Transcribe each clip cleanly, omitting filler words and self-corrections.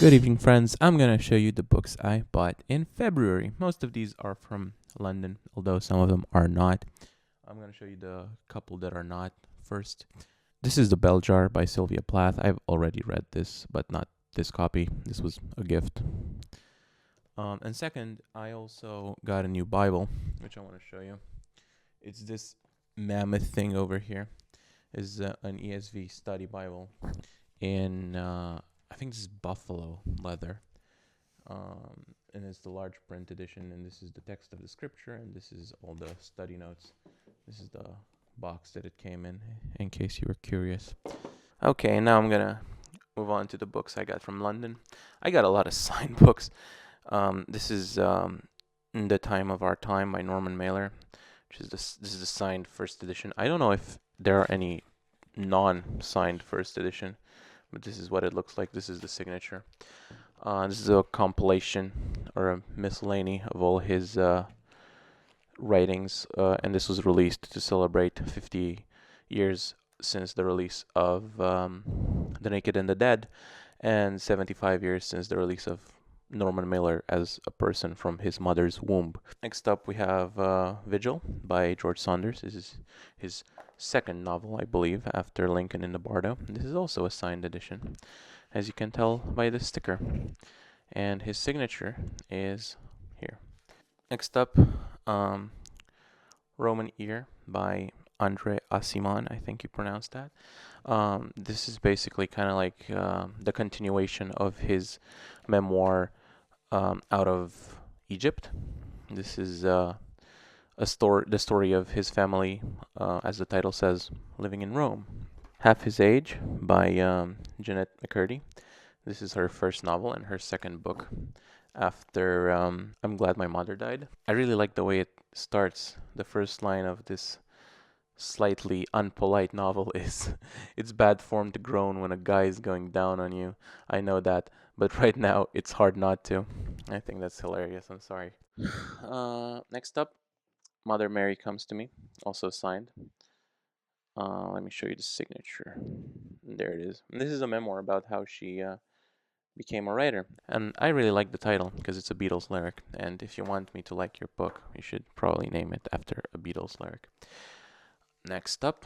Good evening, friends. I'm going to show you the books I bought in February. Most of these are from London, although some of them are not. I'm going to show you the couple that are not first. This is The Bell Jar by Sylvia Plath. I've already read this, but not this copy. This was a gift. And second, I also got a new Bible, which I want to show you. It's this mammoth thing over here. Is an ESV study Bible in I think this is buffalo leather, and it's the large print edition. And this is the text of the scripture, and this is all the study notes. This is the box that it came in case you were curious. Okay, now I'm gonna move on to the books I got from London. I got a lot of signed books. This is In the Time of Our Time by Norman Mailer, which is this is the signed first edition. I don't know if there are any non-signed first edition, but this is what it looks like. This is the signature. This is a compilation or a miscellany of all his writings, and this was released to celebrate 50 years since the release of The Naked and the Dead, and 75 years since the release of Norman Mailer as a person from his mother's womb. Next up, we have Vigil by George Saunders. This is his second novel, I believe, after Lincoln in the Bardo. This is also a signed edition, as you can tell by the sticker. And his signature is here. Next up, Roman Ear by Andre Aciman, I think you pronounce that. This is basically kind of like the continuation of his memoir out of Egypt. This is the story of his family, as the title says, living in Rome. Half His Age by Jeanette McCurdy. This is her first novel and her second book after I'm Glad My Mother Died. I really like the way it starts. The first line of this slightly unpolite novel is, "It's bad form to groan when a guy is going down on you. I know that, but right now it's hard not to." I think that's hilarious. I'm sorry. Next up, Mother Mary Comes to Me, also signed. Let me show you the signature. There it is. And this is a memoir about how she became a writer. And I really like the title because it's a Beatles lyric. And if you want me to like your book, you should probably name it after a Beatles lyric. Next up,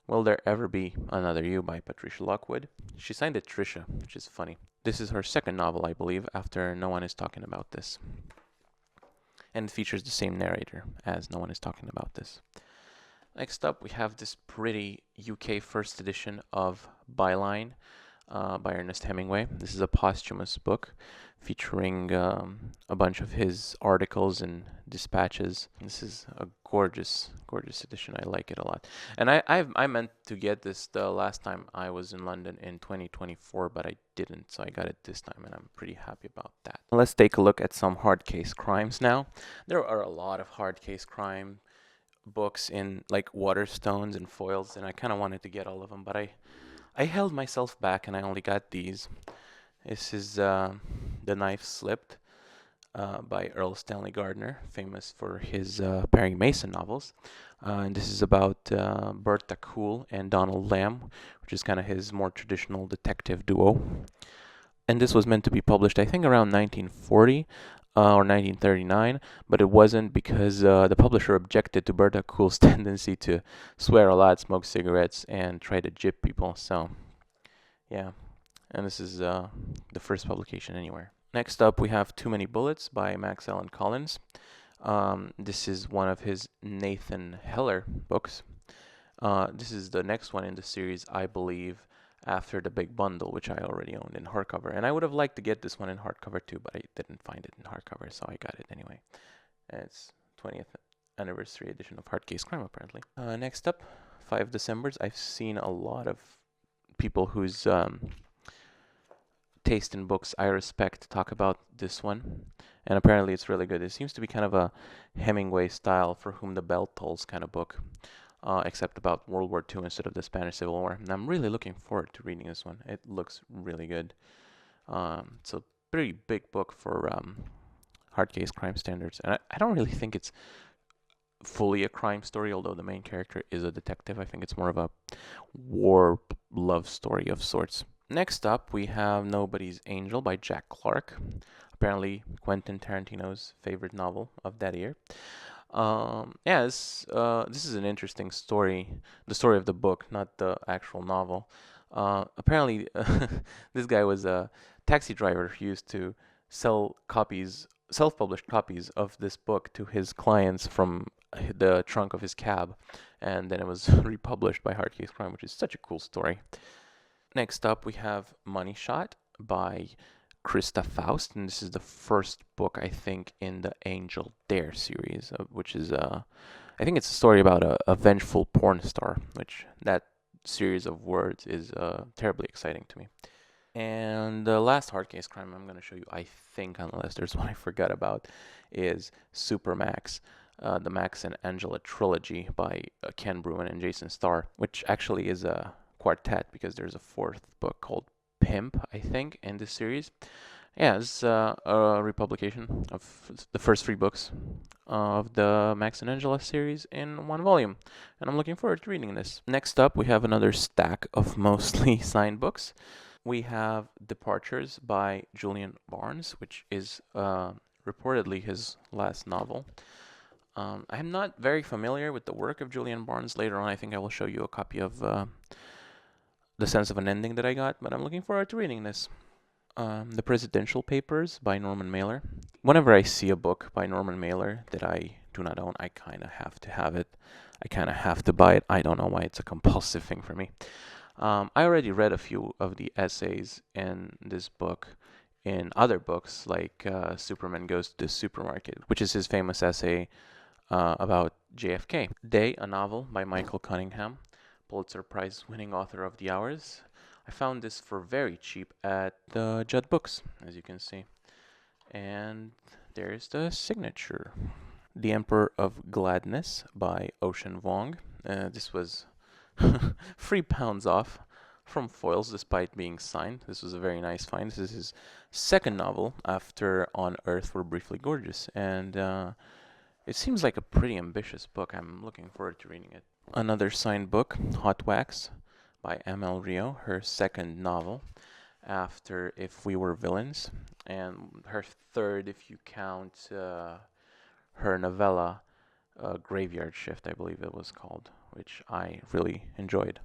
Will There Ever Be Another You by Patricia Lockwood. She signed it Trisha, which is funny. This is her second novel, I believe, after No One Is Talking About This. And it features the same narrator as No One Is Talking About This. Next up, we have this pretty UK first edition of Byline by Ernest Hemingway. This is a posthumous book featuring a bunch of his articles and dispatches. This is a gorgeous, gorgeous edition. I like it a lot. And I meant to get this the last time I was in London in 2024, but I didn't, so I got it this time, and I'm pretty happy about that. Let's take a look at some hard case crimes now. There are a lot of hard case crime books in like Waterstones and foils, and I kind of wanted to get all of them, but I held myself back and I only got these. This is The Knife Slipped by Earl Stanley Gardner, famous for his Perry Mason novels. And this is about Bertha Cool and Donald Lamb, which is kind of his more traditional detective duo. And this was meant to be published, I think, around 1940 or 1939, but it wasn't because the publisher objected to Bertha Cool's tendency to swear a lot, smoke cigarettes, and try to jip people. So, yeah. And this is the first publication anywhere. Next up, we have Too Many Bullets by Max Allan Collins. This is one of his Nathan Heller books. This is the next one in the series, I believe, after the big bundle, which I already owned in hardcover. And I would have liked to get this one in hardcover too, but I didn't find it in hardcover, so I got it anyway. And it's 20th anniversary edition of Hard Case Crime, apparently. Next up, 5 Decembers. I've seen a lot of people whose taste in books I respect talk about this one, and apparently it's really good. It seems to be kind of a Hemingway style, For Whom the Bell Tolls kind of book. Except about World War II instead of the Spanish Civil War. And I'm really looking forward to reading this one. It looks really good. It's a pretty big book for hard case crime standards. And I don't really think it's fully a crime story, although the main character is a detective. I think it's more of a war love story of sorts. Next up, we have Nobody's Angel by Jack Clark. Apparently, Quentin Tarantino's favorite novel of that year. Yeah, this is an interesting story. The story of the book, not the actual novel. Apparently, this guy was a taxi driver who used to sell copies, self-published copies of this book to his clients from the trunk of his cab, and then it was republished by Hard Case Crime, which is such a cool story. Next up, we have Money Shot by Krista Faust, and this is the first book I think in the Angel Dare series, which is I think it's a story about a vengeful porn star, which that series of words is terribly exciting to me. And the last hard case crime I'm going to show you, I think, unless there's one I forgot about, is Supermax, the Max and Angela trilogy by Ken Bruin and Jason Starr, which actually is a quartet because there's a fourth book called Pimp, I think, in this series. Yeah, it's a republication of the first three books of the Max and Angela series in one volume, and I'm looking forward to reading this. Next up, we have another stack of mostly signed books. We have Departures by Julian Barnes, which is reportedly his last novel. I am not very familiar with the work of Julian Barnes. Later on, I think I will show you a copy of The Sense of an Ending that I got, but I'm looking forward to reading this. The Presidential Papers by Norman Mailer. Whenever I see a book by Norman Mailer that I do not own, I kind of have to have it. I kind of have to buy it. I don't know why it's a compulsive thing for me. I already read a few of the essays in this book in other books, like Superman Goes to the Supermarket, which is his famous essay about JFK. Day, a novel by Michael Cunningham, Pulitzer Prize winning author of The Hours. I found this for very cheap at the Judd Books, as you can see. And there's the signature. The Emperor of Gladness by Ocean Vuong. This was £3 off from Foyles despite being signed. This was a very nice find. This is his second novel after On Earth We're Briefly Gorgeous. And it seems like a pretty ambitious book. I'm looking forward to reading it. Another signed book, Hot Wax by Amel Rio, her second novel after If We Were Villains, and her third if you count her novella Graveyard Shift, I believe it was called, which I really enjoyed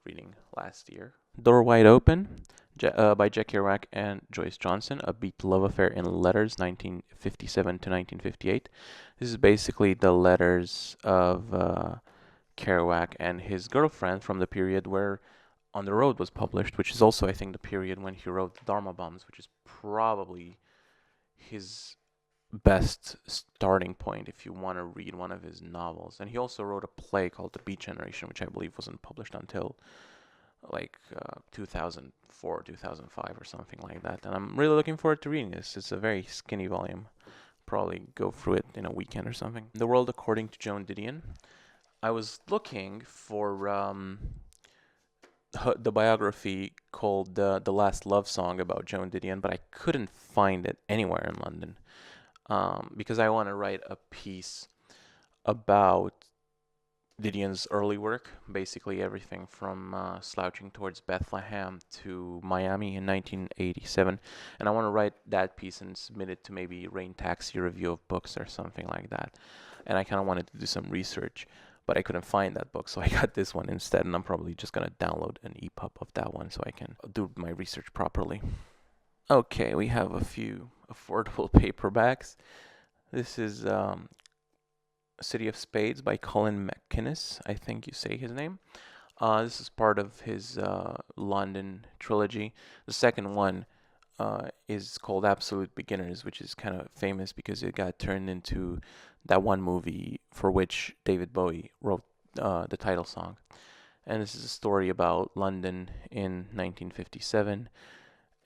reading last year. Door Wide Open by Jack Kerouac and Joyce Johnson, A Beat Love Affair in Letters, 1957 to 1958. This is basically the letters of Kerouac and his girlfriend from the period where On the Road was published, which is also, I think, the period when he wrote Dharma Bums, which is probably his best starting point if you want to read one of his novels. And he also wrote a play called The Beat Generation, which I believe wasn't published until like 2004, 2005 or something like that. And I'm really looking forward to reading this. It's a very skinny volume. Probably go through it in a weekend or something. The World According to Joan Didion. I was looking for the biography called The Last Love Song about Joan Didion, but I couldn't find it anywhere in London because I want to write a piece about Didion's early work, basically everything from Slouching Towards Bethlehem to Miami in 1987. And I want to write that piece and submit it to maybe Rain Taxi Review of Books or something like that. And I kind of wanted to do some research, but I couldn't find that book, so I got this one instead. And I'm probably just going to download an EPUB of that one so I can do my research properly. Okay, we have a few affordable paperbacks. This is City of Spades by Colin McInnes, I think you say his name. This is part of his London trilogy. The second one is called Absolute Beginners, which is kind of famous because it got turned into that one movie for which David Bowie wrote the title song. And this is a story about London in 1957.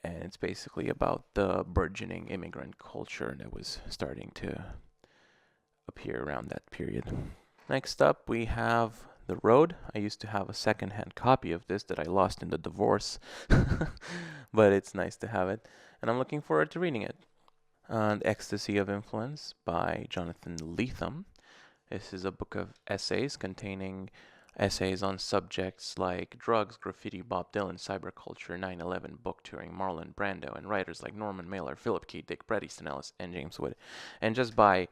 And it's basically about the burgeoning immigrant culture that was starting to appear around that period. Next up, we have The Road. I used to have a second-hand copy of this that I lost in the divorce, but it's nice to have it, and I'm looking forward to reading it. The Ecstasy of Influence by Jonathan Lethem. This is a book of essays containing essays on subjects like drugs, graffiti, Bob Dylan, cyberculture, 9/11, book touring, Marlon Brando, and writers like Norman Mailer, Philip K. Dick, Bret Easton Ellis, and James Wood. And just by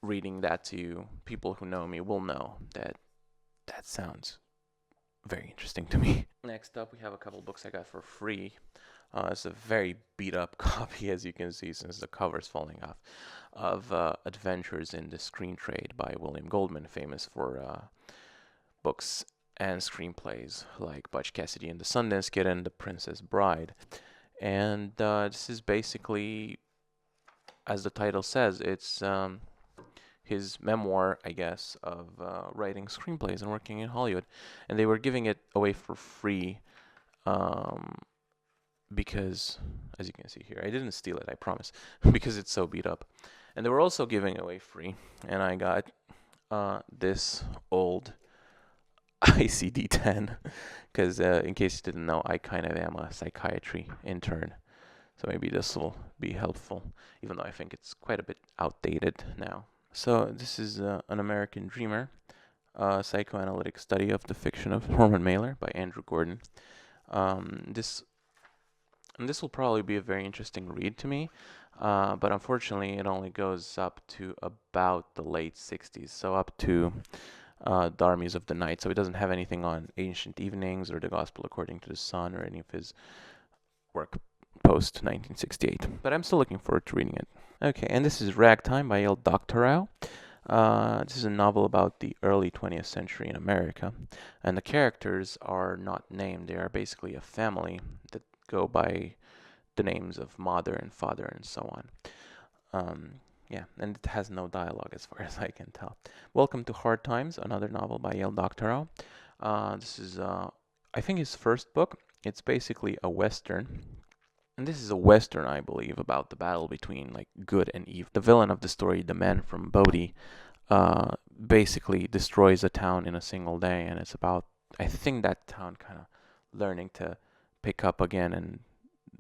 reading that to you, people who know me will know that that sounds very interesting to me. Next up, we have a couple books I got for free. It's a very beat up copy, as you can see, since the cover's falling off, of Adventures in the Screen Trade by William Goldman, famous for books and screenplays like Butch Cassidy and the Sundance Kid and The Princess Bride. And this is basically, as the title says, it's his memoir, I guess, of writing screenplays and working in Hollywood. And they were giving it away for free because, as you can see here, I didn't steal it, I promise, because it's so beat up. And they were also giving away free, and I got this old ICD-10, because in case you didn't know, I kind of am a psychiatry intern. So maybe this will be helpful, even though I think it's quite a bit outdated now. So this is An American Dreamer, a psychoanalytic study of the fiction of Norman Mailer by Andrew Gordon. This will probably be a very interesting read to me, but unfortunately it only goes up to about the late 60s, so up to the Armies of the Night, so it doesn't have anything on Ancient Evenings or The Gospel According to the Sun or any of his work post 1968. But I'm still looking forward to reading it. Okay, and this is Ragtime by El Doctorau. This is a novel about the early 20th century in America, and the characters are not named. They are basically a family that go by the names of mother and father and so on. Yeah, and it has no dialogue as far as I can tell. Welcome to Hard Times, another novel by El Doctorau. This is, I think, his first book. It's basically a Western. And this is a Western, I believe, about the battle between like good and evil. The villain of the story, the man from Bodhi, basically destroys a town in a single day. And it's about, I think, that town kind of learning to pick up again and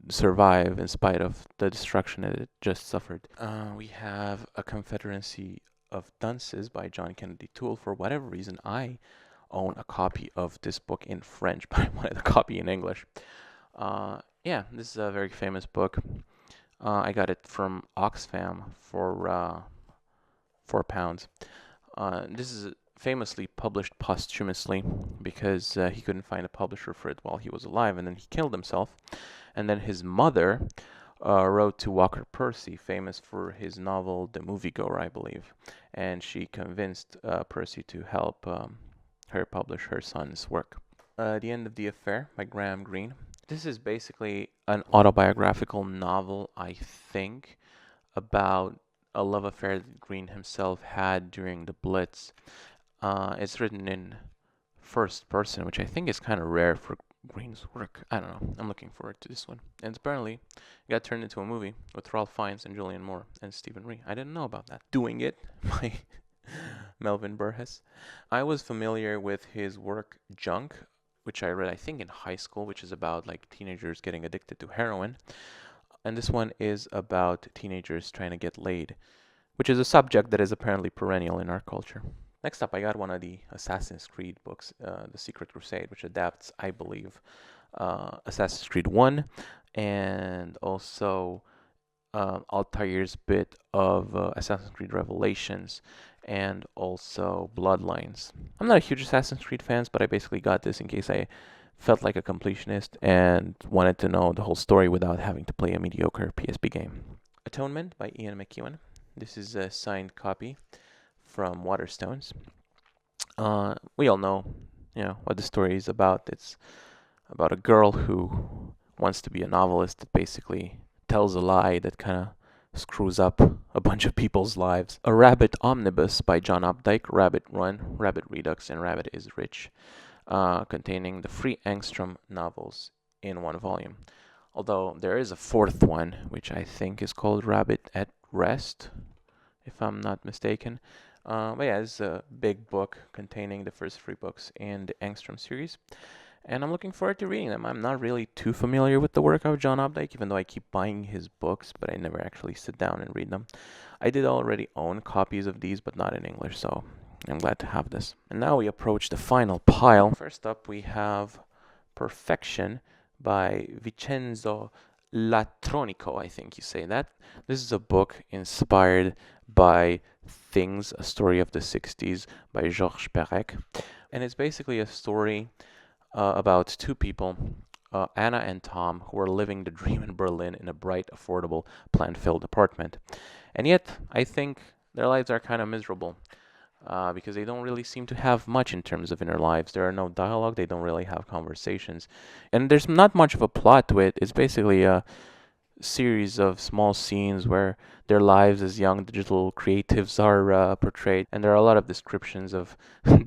survive in spite of the destruction that it just suffered. We have A Confederacy of Dunces by John Kennedy Toole. For whatever reason, I own a copy of this book in French, but I wanted a copy in English. Yeah, this is a very famous book. I got it from Oxfam for £4. This is famously published posthumously because he couldn't find a publisher for it while he was alive, and then he killed himself. And then his mother wrote to Walker Percy, famous for his novel The Moviegoer, I believe, and she convinced Percy to help her publish her son's work. The End of the Affair by Graham Greene. This is basically an autobiographical novel, I think, about a love affair that Greene himself had during the Blitz. It's written in first person, which I think is kind of rare for Greene's work. I don't know. I'm looking forward to this one. And apparently, it got turned into a movie with Ralph Fiennes and Julianne Moore and Stephen Rea. I didn't know about that. Doing It by Melvin Burhess. I was familiar with his work Junk, which I read, I think, in high school, which is about like teenagers getting addicted to heroin. And this one is about teenagers trying to get laid, which is a subject that is apparently perennial in our culture. Next up, I got one of the Assassin's Creed books, The Secret Crusade, which adapts, I believe, Assassin's Creed 1 and also Altair's bit of Assassin's Creed Revelations and also Bloodlines. I'm not a huge Assassin's Creed fan, but I basically got this in case I felt like a completionist and wanted to know the whole story without having to play a mediocre PSP game. Atonement by Ian McEwan. This is a signed copy from Waterstones. We all know, what the story is about. It's about a girl who wants to be a novelist that basically tells a lie that kind of screws up a bunch of people's lives. A Rabbit Omnibus by John Updike, Rabbit Run, Rabbit Redux, and Rabbit is Rich, containing the three Angstrom novels in one volume. Although there is a fourth one, which I think is called Rabbit at Rest, if I'm not mistaken. But yeah, it's a big book containing the first three books in the Angstrom series. And I'm looking forward to reading them. I'm not really too familiar with the work of John Updike, even though I keep buying his books, but I never actually sit down and read them. I did already own copies of these, but not in English, so I'm glad to have this. And now we approach the final pile. First up, we have Perfection by Vincenzo Latronico, I think you say that. This is a book inspired by Things, a Story of the 60s by Georges Perec. And it's basically a story about two people, Anna and Tom, who are living the dream in Berlin in a bright, affordable, plant-filled apartment. And yet, I think their lives are kind of miserable. Because they don't really seem to have much in terms of inner lives. There are no dialogue, they don't really have conversations. And there's not much of a plot to it. It's basically a series of small scenes where their lives as young digital creatives are portrayed. And there are a lot of descriptions of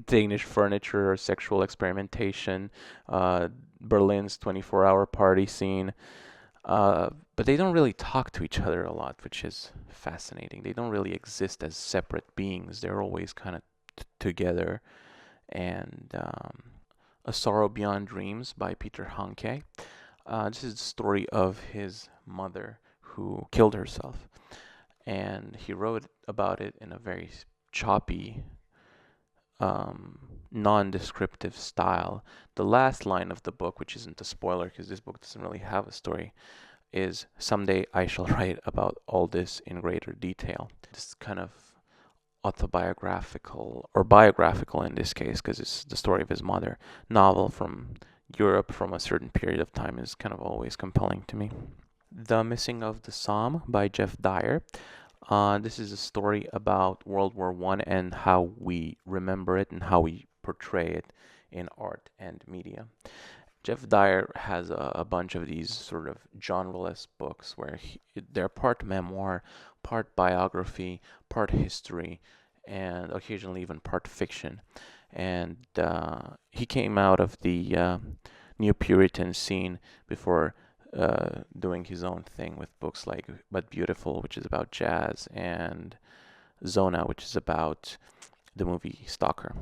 Danish furniture or sexual experimentation, Berlin's 24-hour party scene. But they don't really talk to each other a lot, which is fascinating. They don't really exist as separate beings. They're always kind of together. And A Sorrow Beyond Dreams by Peter Hanke. This is the story of his mother who killed herself. And he wrote about it in a very choppy, non-descriptive style. The last line of the book, which isn't a spoiler because this book doesn't really have a story, is someday I shall write about all this in greater detail. This is kind of autobiographical, or biographical in this case, because it's the story of his mother. Novel from Europe from a certain period of time is kind of always compelling to me. The Missing of the Somme by Jeff Dyer. This is a story about World War I and how we remember it and how we portray it in art and media. Jeff Dyer has a bunch of these sort of genreless books where they're part memoir, part biography, part history, and occasionally even part fiction. And he came out of the New Puritan scene before doing his own thing with books like But Beautiful, which is about jazz, and Zona, which is about the movie Stalker.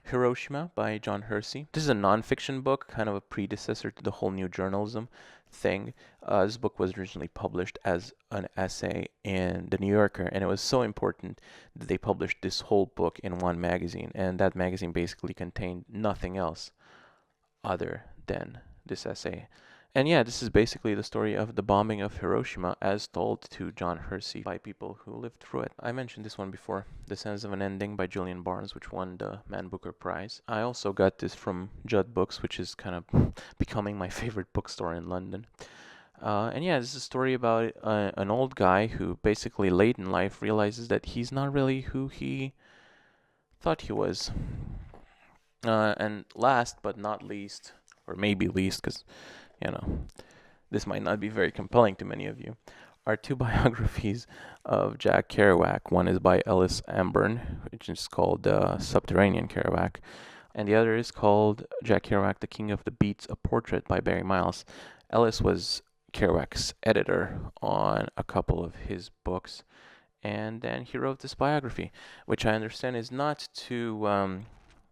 Hiroshima by John Hersey. This is a nonfiction book, kind of a predecessor to the whole new journalism thing. This book was originally published as an essay in The New Yorker, and it was so important that they published this whole book in one magazine, and that magazine basically contained nothing else other than this essay. And yeah, this is basically the story of the bombing of Hiroshima as told to John Hersey by people who lived through it. I mentioned this one before, The Sense of an Ending by Julian Barnes, which won the Man Booker Prize. I also got this from Judd Books, which is kind of becoming my favorite bookstore in London. And yeah, this is a story about an old guy who basically late in life realizes that he's not really who he thought he was. And last but not least, or maybe least, because this might not be very compelling to many of you, are two biographies of Jack Kerouac. One is by Ellis Amburn, which is called Subterranean Kerouac, and the other is called Jack Kerouac, The King of the Beats, A Portrait by Barry Miles. Ellis was Kerouac's editor on a couple of his books, and then he wrote this biography, which I understand is not too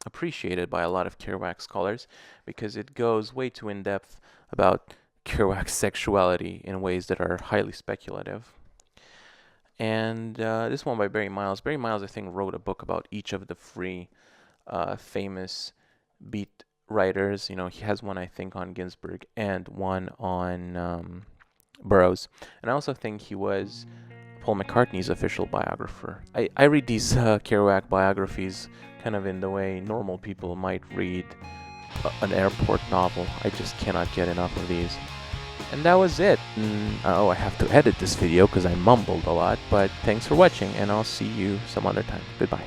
appreciated by a lot of Kerouac scholars because it goes way too in-depth about Kerouac's sexuality in ways that are highly speculative. And this one by Barry Miles. Barry Miles, I think, wrote a book about each of the three famous beat writers. He has one, I think, on Ginsberg and one on Burroughs. And I also think he was Paul McCartney's official biographer. I read these Kerouac biographies kind of in the way normal people might read an airport novel. I just cannot get enough of these. And that was it. I have to edit this video because I mumbled a lot, but thanks for watching, and I'll see you some other time. Goodbye.